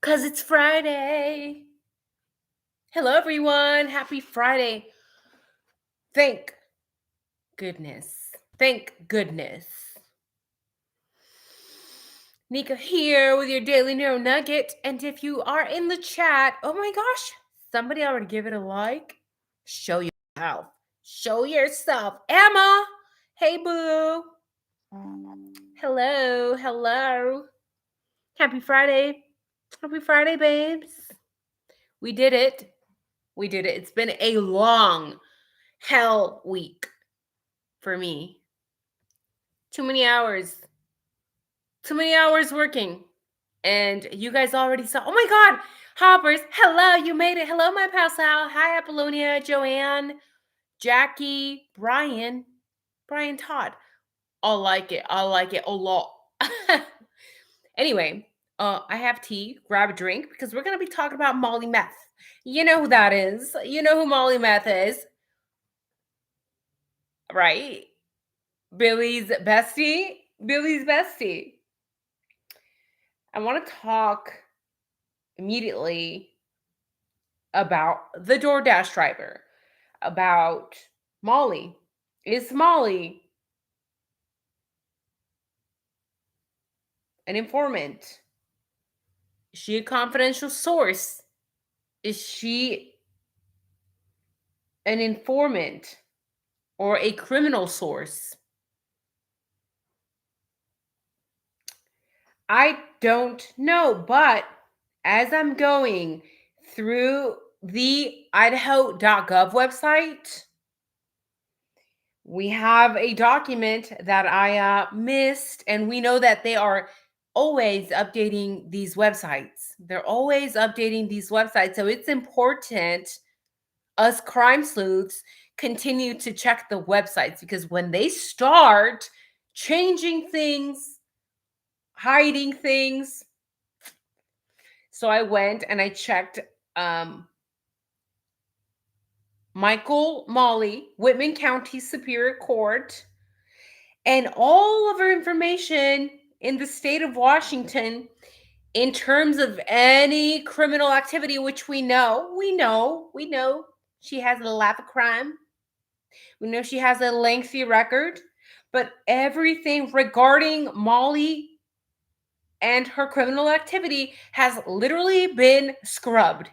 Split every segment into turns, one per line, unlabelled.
'Cause it's Friday. Hello, everyone. Happy Friday. Thank goodness. Thank goodness. Nika here with your daily neuro nugget. And if you are in the chat, oh my gosh, somebody already give it a like. Show yourself. Show yourself. Emma. Hey, boo. Hello. Hello. Happy Friday. Happy Friday, babes. We did it. We did it. It's been a long hell week for me. Too many hours. Too many hours working. And you guys already saw. Oh my God. Hoppers. Hello. You made it. Hello, my pal Sal. Hi, Apollonia, Joanne, Jackie, Brian Todd. I'll like it. I like it a lot. Anyway, I have tea. Grab a drink because we're going to be talking about Molly Meth. You know who that is. You know who Molly Meth is. Right? Billy's bestie. Billy's bestie. I want to talk immediately about the DoorDash driver, about Molly. Is Molly an informant? Is she a confidential source? Is she an informant or a criminal source? I don't know, but as I'm going through the idaho.gov website, we have a document that I missed, and we know that they are always updating these websites. They're always updating these websites. So it's important us crime sleuths continue to check the websites, because when they start changing things, hiding things. So I went and I checked Michael Molly, Whitman County Superior Court, and all of her information in the state of Washington in terms of any criminal activity, which we know she has a lot of crime. We know she has a lengthy record, but everything regarding Molly and her criminal activity has literally been scrubbed.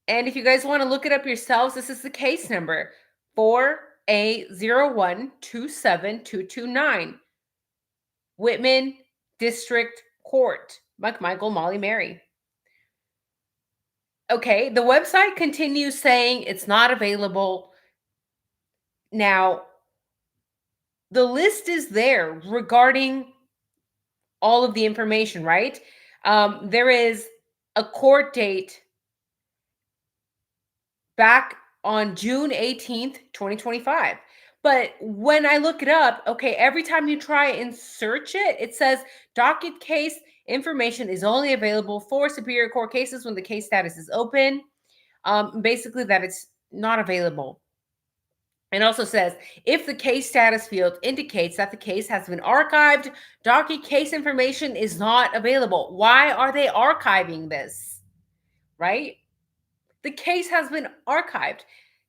And if you guys want to look it up yourselves, this is the case number 4A01-27229. Whitman District Court. McMichael, Molly, Mary. Okay, the website continues saying it's not available. Now, the list is there regarding all of the information, right? There is a court date back on June 18th, 2025. But when I look it up, okay, every time you try and search it, it says docket case information is only available for Superior Court cases when the case status is open. Basically, that it's not available. It also says if the case status field indicates that the case has been archived, docket case information is not available. Why are they archiving this? Right? The case has been archived.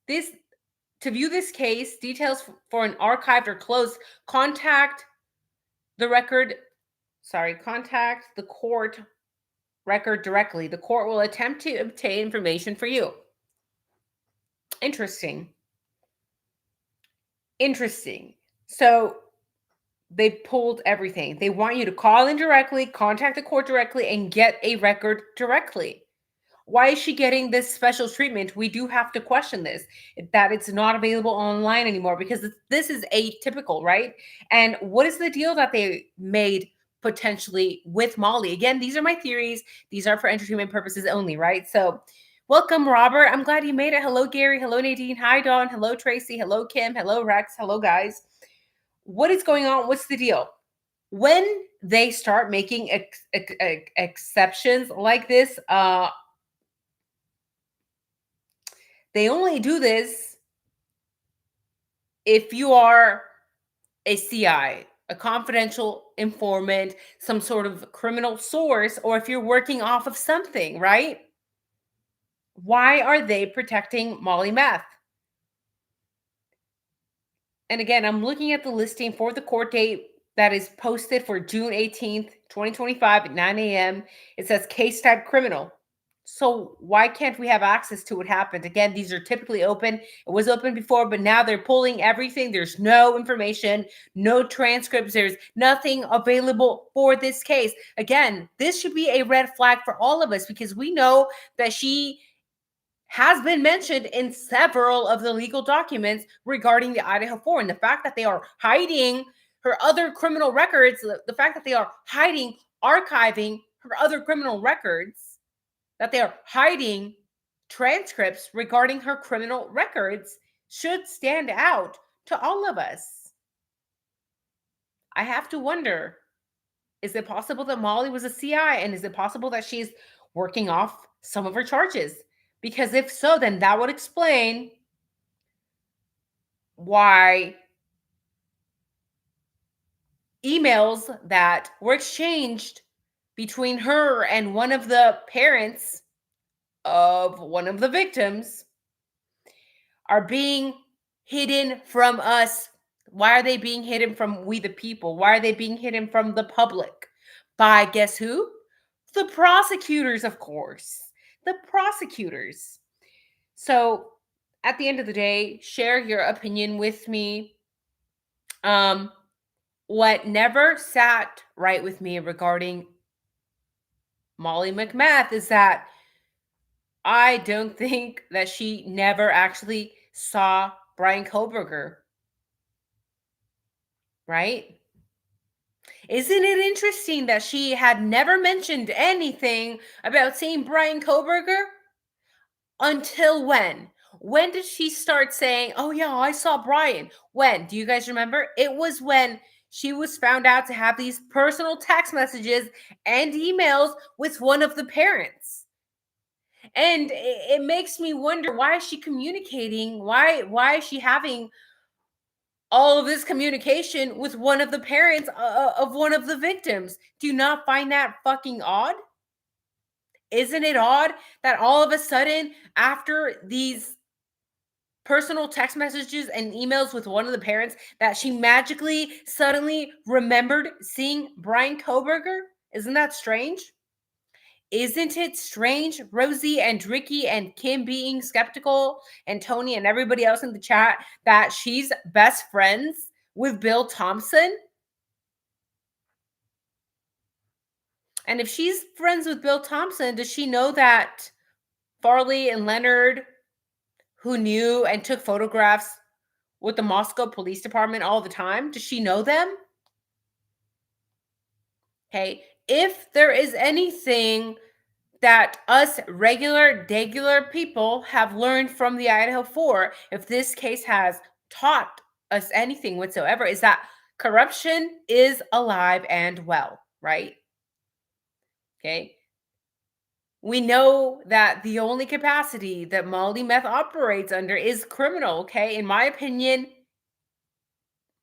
To view this case, details for an archived or closed, contact the court record directly. The court will attempt to obtain information for you. Interesting. So they pulled everything. They want you to call in directly, contact the court directly, and get a record directly. Why is she getting this special treatment? We do have to question this, that it's not available online anymore, because this is atypical, right? And what is the deal that they made potentially with Molly? Again, these are my theories. These are for entertainment purposes only, right? So welcome, Robert. I'm glad you made it. Hello, Gary. Hello, Nadine. Hi, Dawn. Hello, Tracy. Hello, Kim. Hello, Rex. Hello, guys. What is going on? What's the deal? When they start making exceptions like this, they only do this if you are a CI, a confidential informant, some sort of criminal source, or if you're working off of something, right? Why are they protecting Molly Meth? And again, I'm looking at the listing for the court date that is posted for June 18th, 2025 at 9 a.m. It says case type criminal. So why can't we have access to what happened? Again, these are typically open. It was open before, but now they're pulling everything. There's no information, no transcripts. There's nothing available for this case. Again, this should be a red flag for all of us because we know that she has been mentioned in several of the legal documents regarding the Idaho 4. And the fact that they are hiding her other criminal records, the fact that they are hiding, archiving her other criminal records, that they are hiding transcripts regarding her criminal records should stand out to all of us. I have to wonder, is it possible that Molly was a CI? And is it possible that she's working off some of her charges? Because if so, then that would explain why emails that were exchanged between her and one of the parents of one of the victims are being hidden from us. Why are they being hidden from we the people? Why are they being hidden from the public? By guess who? The prosecutors, of course. The prosecutors. So at the end of the day, share your opinion with me. What never sat right with me regarding Molly McMath is that I don't think that she never actually saw Brian Koberger, right? Isn't it interesting that she had never mentioned anything about seeing Brian Koberger? Until when? When did she start saying, oh, yeah, I saw Brian? When? Do you guys remember? It was when she was found out to have these personal text messages and emails with one of the parents. And it makes me wonder, why is she communicating? Why is she having all of this communication with one of the parents of one of the victims? Do you not find that fucking odd? Isn't it odd that all of a sudden, after these personal text messages and emails with one of the parents, that she magically suddenly remembered seeing Brian Koberger? Isn't that strange? Isn't it strange, Rosie and Ricky and Kim being skeptical, and Tony and everybody else in the chat, that she's best friends with Bill Thompson? And if she's friends with Bill Thompson, does she know that Farley and Leonard, who knew and took photographs with the Moscow Police Department all the time, does she know them? Okay, if there is anything that us regular people have learned from the Idaho 4, if this case has taught us anything whatsoever, is that corruption is alive and well, right? Okay. We know that the only capacity that Molly Meth operates under is criminal, okay? In my opinion,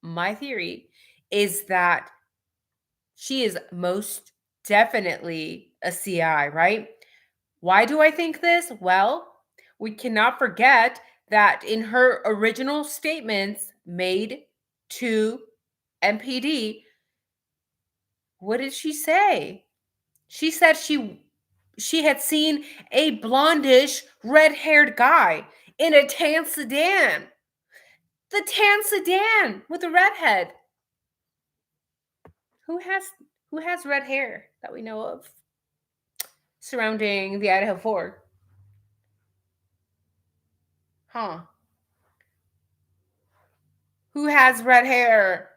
my theory is that she is most definitely a CI, right? Why do I think this? Well, we cannot forget that in her original statements made to MPD, what did she say? She said she had seen a blondish, red-haired guy in a tan sedan. The tan sedan with the redhead. Who has red hair that we know of surrounding the Idaho 4? Huh. Who has red hair?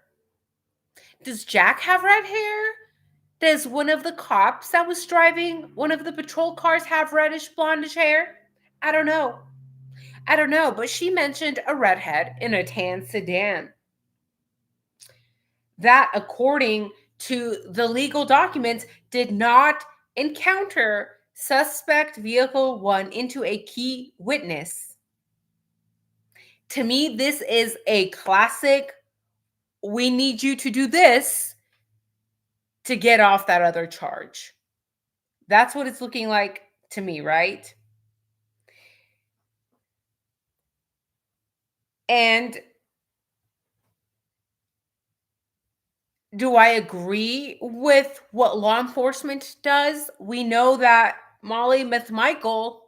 Does Jack have red hair? Does one of the cops that was driving one of the patrol cars have reddish blondish hair? I don't know. I don't know, but she mentioned a redhead in a tan sedan. That, according to the legal documents, did not encounter suspect vehicle 1 into a key witness. To me, this is a classic, we need you to do this to get off that other charge. That's what it's looking like to me, right? And do I agree with what law enforcement does? We know that Molly Meth Michael,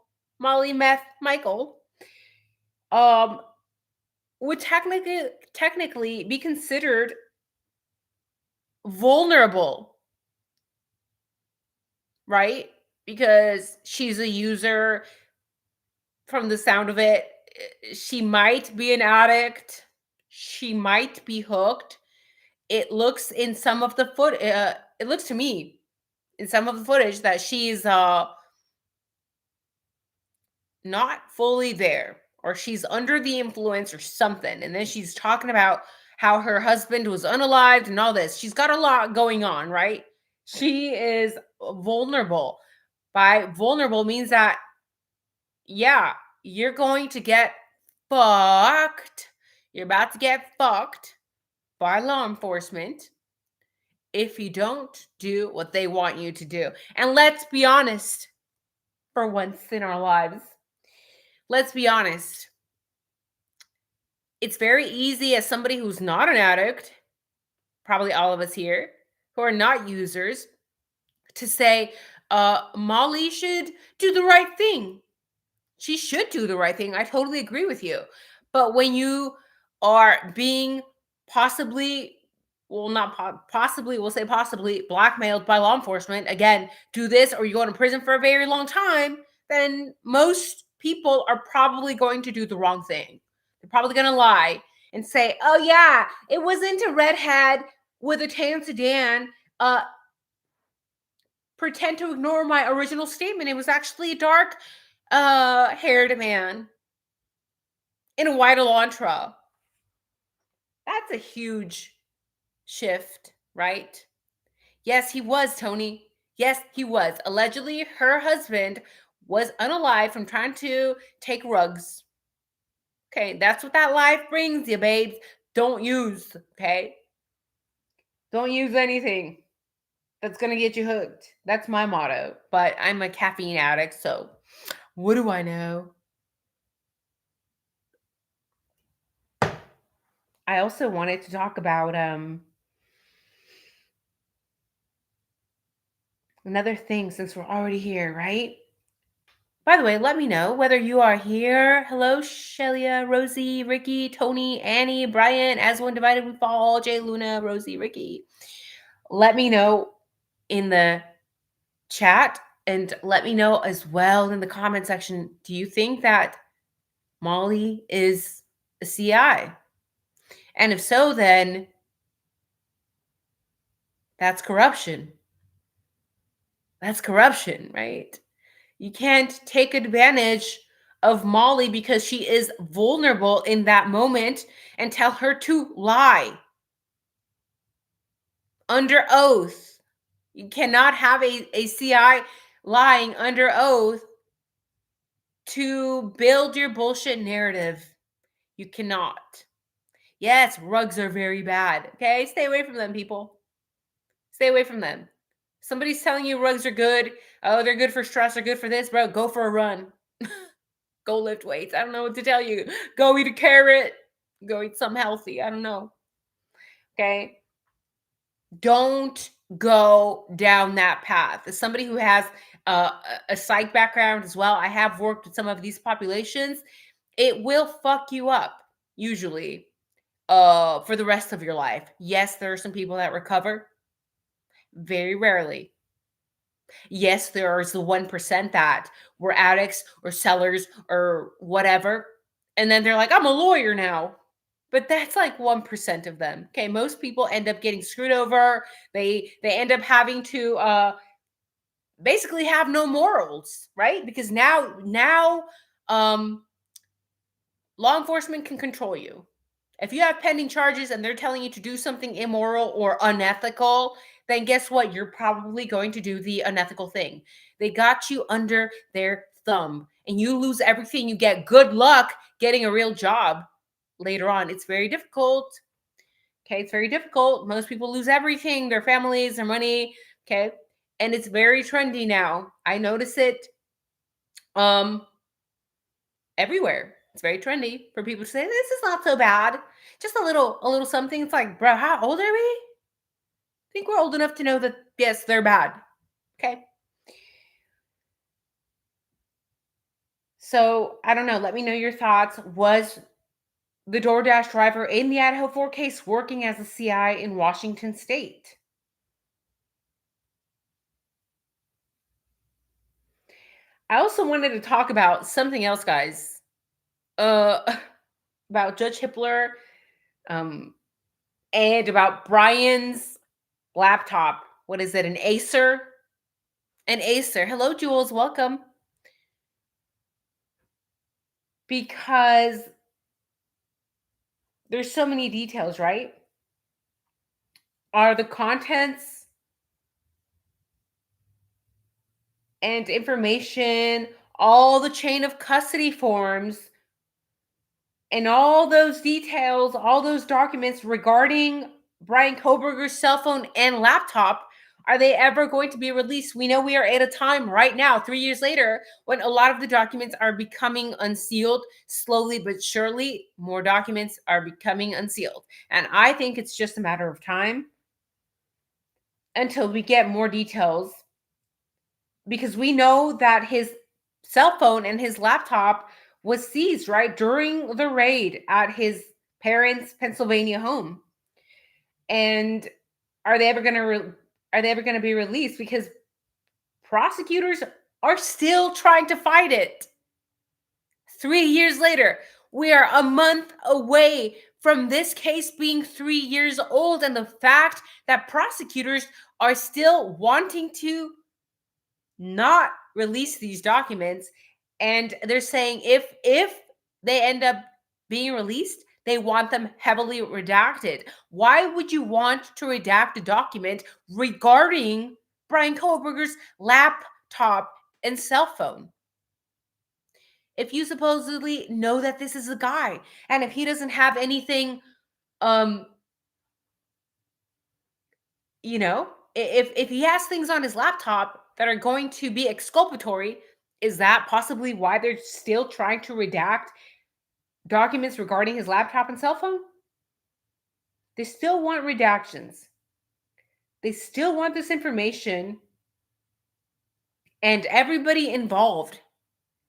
um, would technically be considered vulnerable, right? Because she's a user. From the sound of it, she might be an addict. She might be hooked. It looks in some of the foot. It looks to me in some of the footage that she's not fully there, or she's under the influence or something. And then she's talking about how her husband was unalived and all this. She's got a lot going on, right? She is vulnerable. By vulnerable means that, yeah, you're going to get fucked. You're about to get fucked by law enforcement if you don't do what they want you to do. And let's be honest, for once in our lives, let's be honest. It's very easy as somebody who's not an addict, probably all of us here, who are not users, to say, Molly should do the right thing. She should do the right thing. I totally agree with you. But when you are being possibly, well, not possibly, we'll say possibly blackmailed by law enforcement, again, do this or you go to prison for a very long time, then most people are probably going to do the wrong thing. They're probably going to lie and say, oh, yeah, it wasn't a redhead with a tan sedan. Pretend to ignore my original statement. It was actually a dark haired man in a white Elantra. That's a huge shift, right? Yes, he was, Tony. Yes, he was. Allegedly, her husband was unalive from trying to take rugs. Okay, that's what that life brings you, babes. Don't use, okay? Don't use anything that's going to get you hooked. That's my motto. But I'm a caffeine addict, so what do I know? I also wanted to talk about another thing since we're already here, right? By the way, let me know whether you are here. Hello, Shelia, Rosie, Ricky, Tony, Annie, Brian, As One Divided We Fall, Jay, Luna, Rosie, Ricky. Let me know in the chat and let me know as well in the comment section. Do you think that Molly is a CI? And if so, then that's corruption. That's corruption, right? You can't take advantage of Molly because she is vulnerable in that moment and tell her to lie under oath. You cannot have a CI lying under oath to build your bullshit narrative. You cannot. Yes, rugs are very bad. Okay, stay away from them, people. Stay away from them. Somebody's telling you rugs are good. Oh, they're good for stress. They're good for this, bro. Go for a run. Go lift weights. I don't know what to tell you. Go eat a carrot. Go eat something healthy. I don't know. Okay. Don't go down that path. As somebody who has a psych background as well, I have worked with some of these populations. It will fuck you up usually for the rest of your life. Yes, there are some people that recover. Very rarely. Yes, there's the 1% that were addicts or sellers or whatever. And then they're like, I'm a lawyer now. But that's like 1% of them. Okay. Most people end up getting screwed over. They end up having to basically have no morals, right? Because now law enforcement can control you. If you have pending charges and they're telling you to do something immoral or unethical, then guess what? You're probably going to do the unethical thing. They got you under their thumb and you lose everything you get. Good luck getting a real job later on. It's very difficult. Okay, it's very difficult. Most people lose everything, their families, their money. Okay, and it's very trendy now. I notice it um everywhere. It's very trendy for people to say this is not so bad. Just a little something. It's like, bro, how old are we? I think we're old enough to know that yes, they're bad. Okay. So I don't know. Let me know your thoughts. Was the DoorDash driver in the Idaho 4 case working as a CI in Washington State? I also wanted to talk about something else, guys. Uh, about Judge Hippler, um, and about Bryans' laptop. What is it? An Acer? An Acer. Hello, Jules. Welcome. Because there's so many details, right? Are the contents and information, all the chain of custody forms, and all those details, all those documents regarding Brian Koberger's cell phone and laptop, are they ever going to be released? We know we are at a time right now, 3 years later, when a lot of the documents are becoming unsealed. Slowly but surely, more documents are becoming unsealed. And I think it's just a matter of time until we get more details, because we know that his cell phone and his laptop was seized right during the raid at his parents' Pennsylvania home. And are they ever going to are they ever going to be released? Because prosecutors are still trying to fight it. 3 years later, we are a month away from this case being 3 years old, and the fact that prosecutors are still wanting to not release these documents, and they're saying if they end up being released, they want them heavily redacted. Why would you want to redact a document regarding Brian Kohlberger's laptop and cell phone if you supposedly know that this is a guy, and if he doesn't have anything, um if he has things on his laptop that are going to be exculpatory, is that possibly why they're still trying to redact documents regarding his laptop and cell phone? They still want redactions. They still want this information, and everybody involved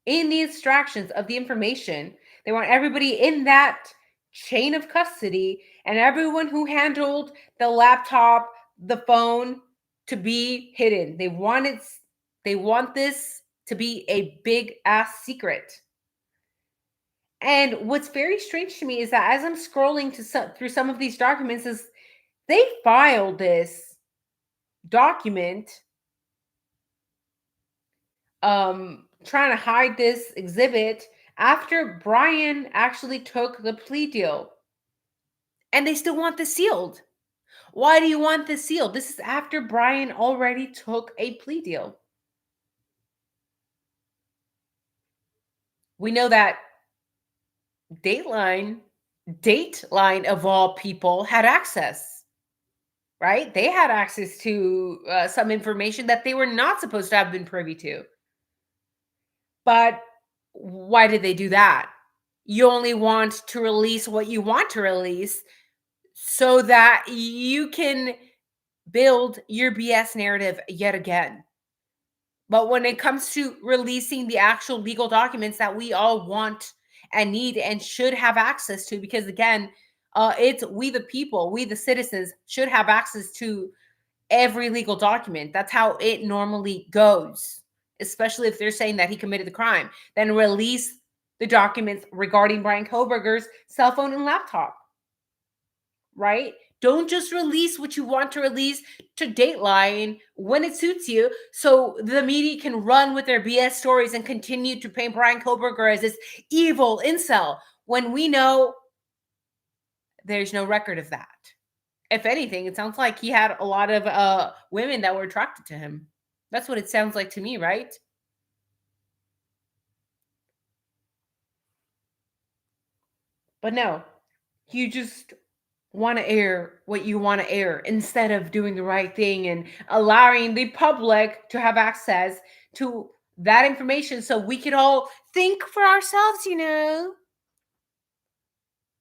in the extractions of the information. They want everybody in that chain of custody and everyone who handled the laptop, the phone, to be hidden. They want this to be a big ass secret. And what's very strange to me is that as I'm scrolling through some of these documents, is they filed this document trying to hide this exhibit after Brian actually took the plea deal. And they still want this sealed. Why do you want this sealed? This is after Brian already took a plea deal. We know that Dateline, Dateline of all people, had access, right? They had access to some information that they were not supposed to have been privy to. But why did they do that? You only want to release what you want to release so that you can build your BS narrative yet again. But when it comes to releasing the actual legal documents that we all want and need and should have access to, because again, it's we the people, we the citizens should have access to every legal document. That's how it normally goes, especially if they're saying that he committed the crime. Then release the documents regarding Brian Koberger's cell phone and laptop, right? Don't just release what you want to release to Dateline when it suits you, so the media can run with their BS stories and continue to paint Brian Koberger as this evil incel when we know there's no record of that. If anything, it sounds like he had a lot of women that were attracted to him. That's what it sounds like to me, right? But no, you just want to air what you want to air instead of doing the right thing and allowing the public to have access to that information so we could all think for ourselves,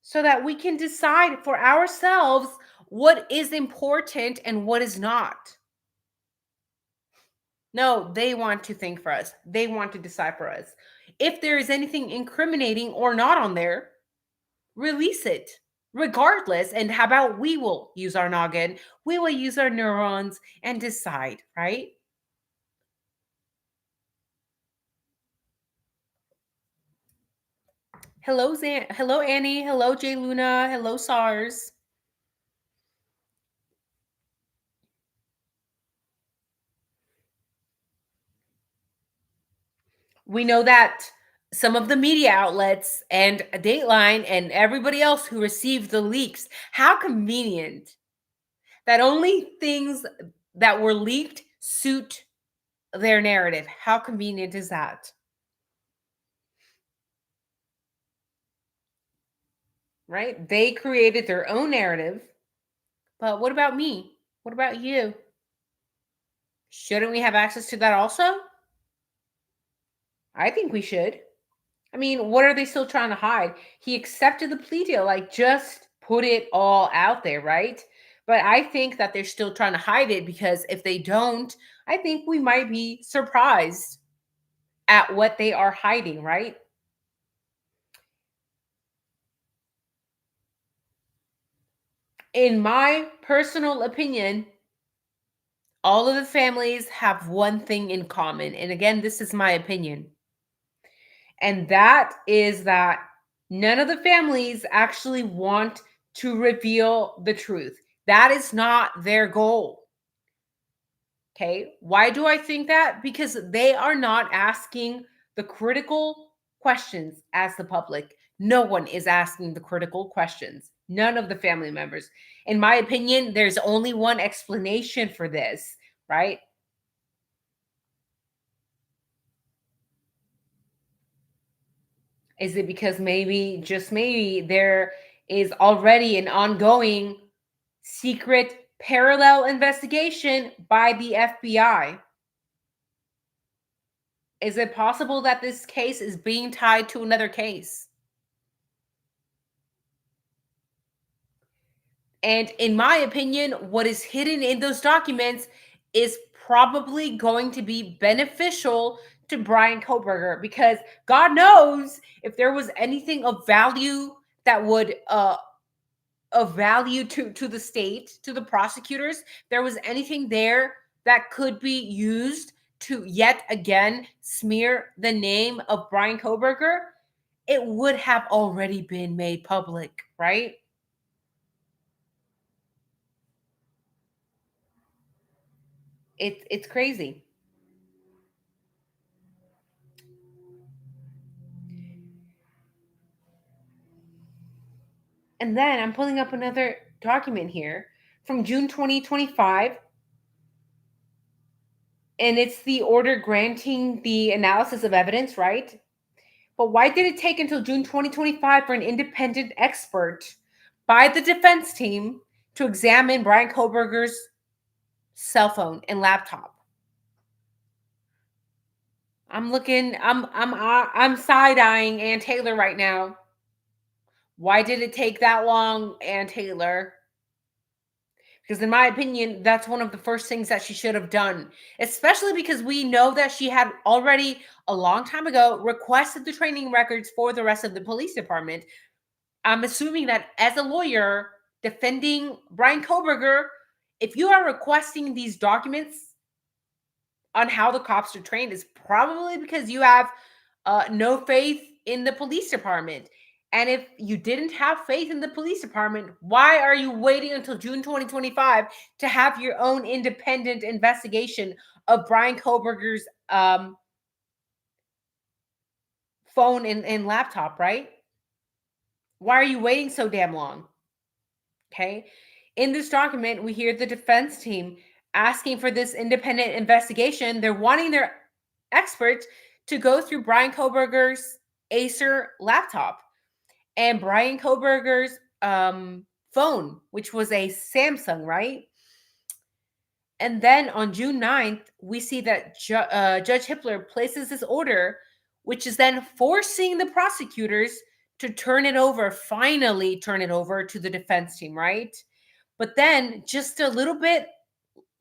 so that we can decide for ourselves what is important and what is not. No, they want to think for us. They want to decide for us. If there is anything incriminating or not on there, release it regardless. And how about we will use our noggin, we will use our neurons and decide, right? Hello, hello, Annie. Hello, J Luna. Hello, SARS. We know that some of the media outlets and Dateline and everybody else who received the leaks, how convenient that only things that were leaked suit their narrative. How convenient is that? Right? They created their own narrative. But what about me? What about you? Shouldn't we have access to that also? I think we should. I mean, what are they still trying to hide? He accepted the plea deal, like just put it all out there, right? But I think that they're still trying to hide it because if they don't, I think we might be surprised at what they are hiding, right? In my personal opinion, all of the families have one thing in common. And again, this is my opinion. And that is that none of the families actually want to reveal the truth. That is not their goal. Okay. Why do I think that? Because they are not asking the critical questions as the public. No one is asking the critical questions. None of the family members. In my opinion, there's only one explanation for this, right? Is it because maybe, just maybe, there is already an ongoing secret parallel investigation by the FBI? Is it possible that this case is being tied to another case? And in my opinion, what is hidden in those documents is probably going to be beneficial to Brian Koberger because God knows if there was anything of value that would of value to the state, to the prosecutors, there was anything there that could be used to yet again smear the name of Brian Koberger, it would have already been made public, right? It's crazy. And then I'm pulling up another document here from June 2025, and it's the order granting the analysis of evidence, right? But why did it take until June 2025 for an independent expert by the defense team to examine Brian Koberger's cell phone and laptop? I'm side-eyeing Ann Taylor right now. Why did it take that long, Ann Taylor? Because in my opinion, that's one of the first things that she should have done, especially because we know that she had already a long time ago requested the training records for the rest of the police department. I'm assuming that as a lawyer defending Brian Koberger, if you are requesting these documents on how the cops are trained, is probably because you have no faith in the police department. And if you didn't have faith in the police department, why are you waiting until June 2025 to have your own independent investigation of Brian Koberger's phone and laptop, right? Why are you waiting so damn long? Okay. In this document, we hear the defense team asking for this independent investigation. They're wanting their experts to go through Brian Koberger's Acer laptop and Brian Koberger's phone, which was a Samsung, right? And then on June 9th, we see that Judge Hippler places this order, which is then forcing the prosecutors to turn it over, finally turn it over to the defense team, right? But then just a little bit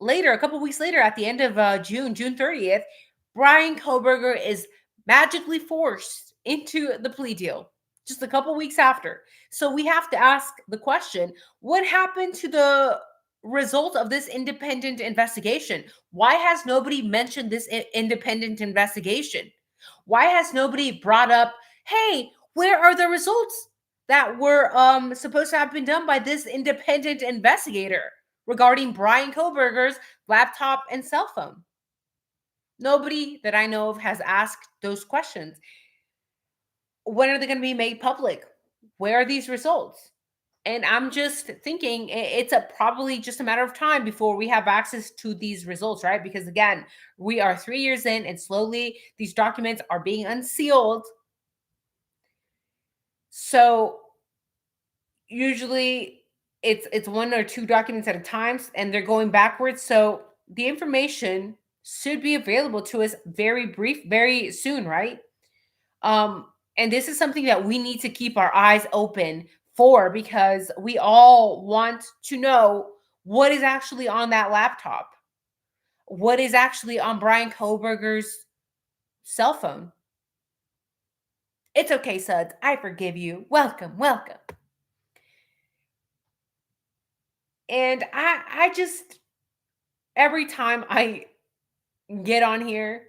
later, a couple weeks later, at the end of June 30th, Brian Koberger is magically forced into the plea deal just a couple weeks after. So we have to ask the question, what happened to the result of this independent investigation? Why has nobody mentioned this independent investigation? Why has nobody brought up, hey, where are the results that were supposed to have been done by this independent investigator regarding Brian Koberger's laptop and cell phone? Nobody that I know of has asked those questions. When are they going to be made public? Where are these results? And I'm just thinking it's a probably just a matter of time before we have access to these results, right? Because again, we are 3 years in and slowly these documents are being unsealed. So usually it's one or two documents at a time and they're going backwards. So the information should be available to us very soon, right? Um, and this is something that we need to keep our eyes open for because we all want to know what is actually on that laptop, what is actually on Brian Koberger's cell phone. It's okay, Suds. I forgive you. Welcome, welcome. And I just every time I get on here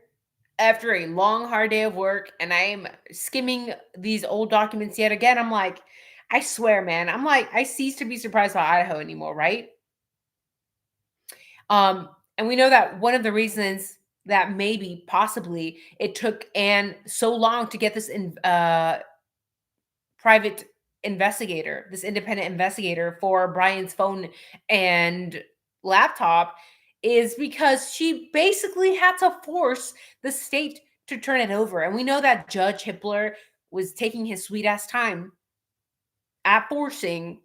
after a long hard day of work and I am skimming these old documents yet again, I'm like, I swear, man, I'm like, I cease to be surprised by Idaho anymore, right? And we know that one of the reasons that maybe possibly it took Anne so long to get this private investigator, this independent investigator for Brian's phone and laptop is because she basically had to force the state to turn it over. And we know that Judge Hippler was taking his sweet ass time at forcing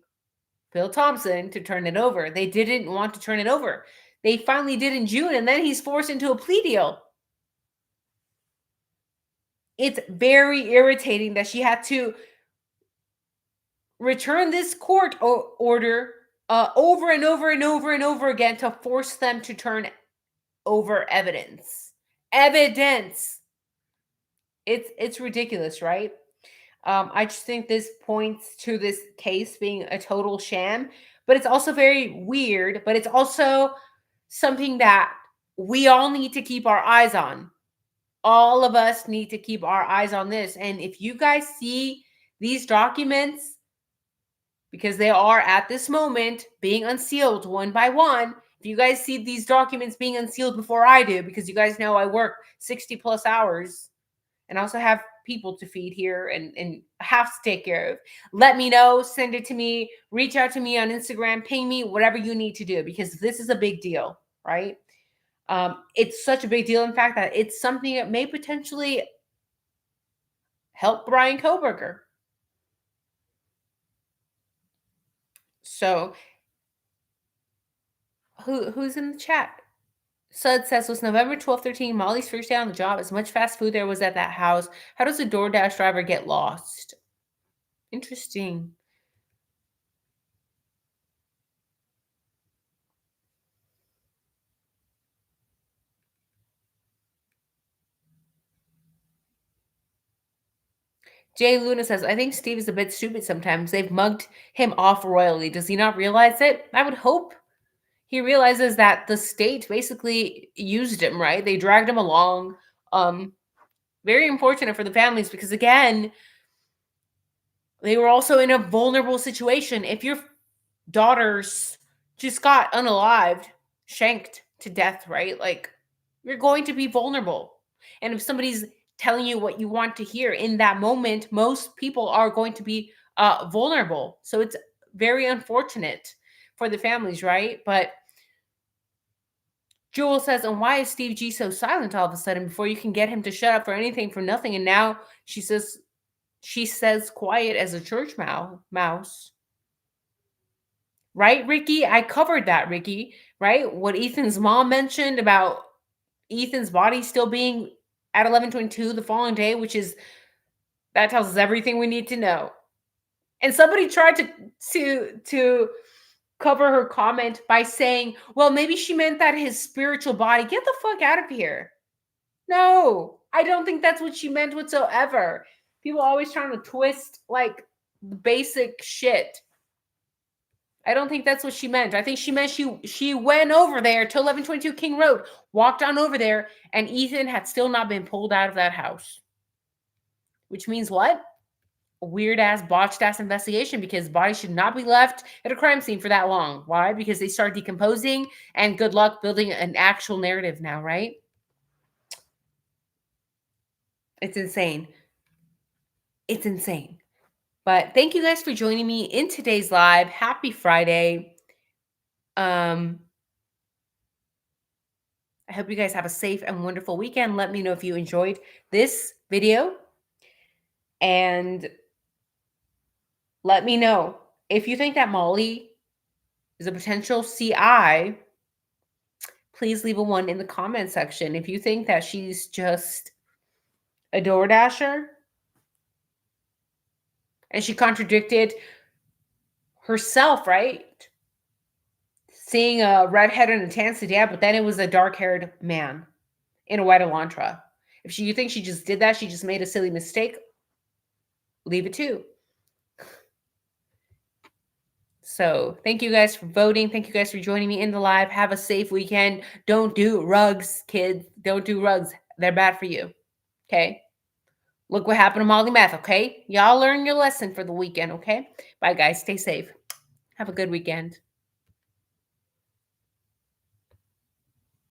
Phil Thompson to turn it over. They didn't want to turn it over. They finally did in June, and then he's forced into a plea deal. It's very irritating that she had to return this court order over and over and over and over again to force them to turn over evidence. Evidence. It's ridiculous, right? I just think this points to this case being a total sham, but it's also very weird. But it's also something that we all need to keep our eyes on. All of us need to keep our eyes on this. And if you guys see these documents, because they are at this moment being unsealed one by one. If you guys see these documents being unsealed before I do, because you guys know I work 60 plus hours and I also have people to feed here and have to take care of, let me know, send it to me, reach out to me on Instagram, ping me, whatever you need to do, because this is a big deal, right? It's such a big deal, in fact, that it's something that may potentially help Brian Koberger. So who's in the chat? Sud says, was November 12, 13 Molly's first day on the job? As much fast food there was at that house. How does a DoorDash driver get lost? Interesting. Jay Luna says, I think Steve is a bit stupid sometimes. They've mugged him off royally. Does he not realize it? I would hope he realizes that the state basically used him, right? They dragged him along. Very unfortunate for the families because, again, they were also in a vulnerable situation. If your daughters just got unalived, shanked to death, right? Like, you're going to be vulnerable. And if somebody's telling you what you want to hear in that moment, most people are going to be vulnerable. So it's very unfortunate for the families, right? But Jewel says, and why is Steve G so silent all of a sudden before you can get him to shut up for anything for nothing? And now she says quiet as a church mouse. Right, Ricky? I covered that, Ricky, right? What Ethan's mom mentioned about Ethan's body still being at 11:22 the following day, which is that tells us everything we need to know. And somebody tried to cover her comment by saying, "Well, maybe she meant that his spiritual body." Get the fuck out of here. No, I don't think that's what she meant whatsoever. People always trying to twist like basic shit. I don't think that's what she meant. I think she meant she went over there to 1122 King Road, walked on over there, and Ethan had still not been pulled out of that house. Which means what? A weird ass, botched ass investigation because bodies should not be left at a crime scene for that long. Why? Because they start decomposing, and good luck building an actual narrative now, right? It's insane. It's insane. But thank you guys for joining me in today's live. Happy Friday. I hope you guys have a safe and wonderful weekend. Let me know if you enjoyed this video. And let me know if you think that Molly is a potential CI. Please leave a 1 in the comment section. If you think that she's just a door dasher and she contradicted herself, right? Seeing a redhead and a tan sedan, but then it was a dark-haired man in a white Elantra. If you think she just did that, she just made a silly mistake, leave it too. So thank you guys for voting. Thank you guys for joining me in the live. Have a safe weekend. Don't do rugs, kids. Don't do rugs. They're bad for you. Okay? Look what happened to Molly Math, okay? Y'all learn your lesson for the weekend, okay? Bye, guys. Stay safe. Have a good weekend.